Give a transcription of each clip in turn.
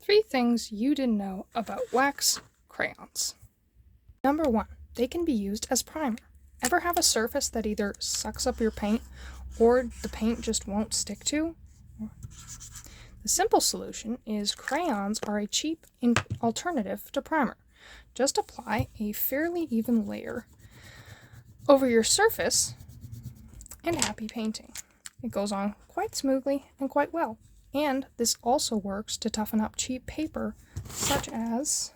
3 things you didn't know about wax crayons. Number 1, they can be used as primer. Ever have a surface that either sucks up your paint or the paint just won't stick to? The simple solution is crayons are a cheap alternative to primer. Just apply a fairly even layer over your surface and happy painting. It goes on quite smoothly and quite well. And this also works to toughen up cheap paper, such as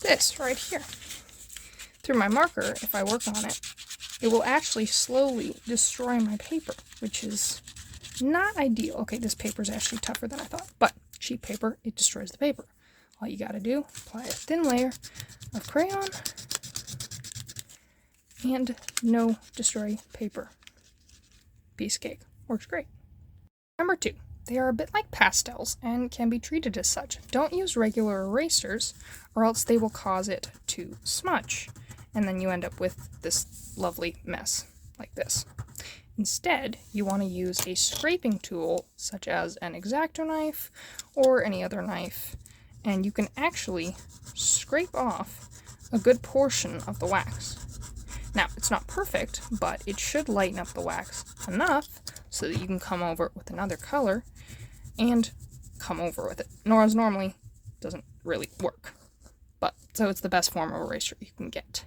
this right here. Through my marker, if I work on it, it will actually slowly destroy my paper, which is not ideal. Okay, this paper is actually tougher than I thought, but cheap paper, it destroys the paper. All you gotta do, apply a thin layer of crayon and no destroy paper. Piece of cake. Works great. Number 2, they are a bit like pastels and can be treated as such. Don't use regular erasers or else they will cause it to smudge, and then you end up with this lovely mess like this. Instead, you want to use a scraping tool such as an X-Acto knife or any other knife, and you can actually scrape off a good portion of the wax. Now, it's not perfect, but it should lighten up the wax enough so that you can come over it with another color and come over with it. Whereas normally doesn't really work. But so it's the best form of eraser you can get.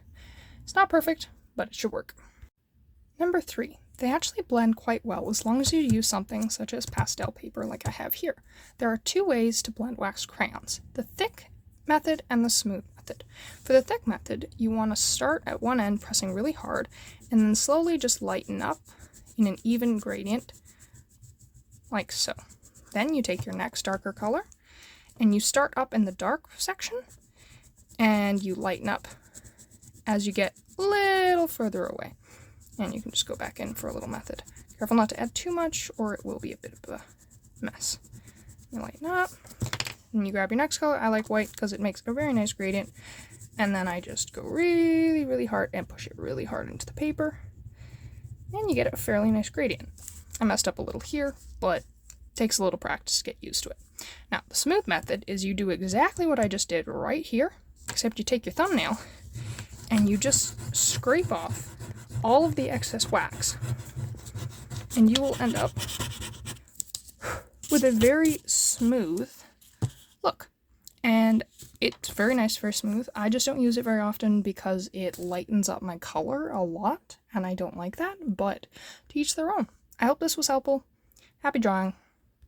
It's not perfect, but it should work. Number 3, they actually blend quite well as long as you use something such as pastel paper like I have here. There are 2 ways to blend wax crayons, the thick method and the smooth method. For the thick method, you want to start at one end pressing really hard and then slowly just lighten up in an even gradient like so. Then you take your next darker color and you start up in the dark section and you lighten up as you get a little further away. And you can just go back in for a little method. Careful not to add too much or it will be a bit of a mess. You lighten up and you grab your next color. I like white because it makes a very nice gradient. And then I just go really, really hard and push it really hard into the paper. And you get a fairly nice gradient. I messed up a little here, but it takes a little practice to get used to it. Now, the smooth method is you do exactly what I just did right here, except you take your thumbnail and you just scrape off all of the excess wax. And you will end up with a very smooth look. And it's very nice, very smooth. I just don't use it very often because it lightens up my color a lot, and I don't like that, but to each their own. I hope this was helpful. Happy drawing.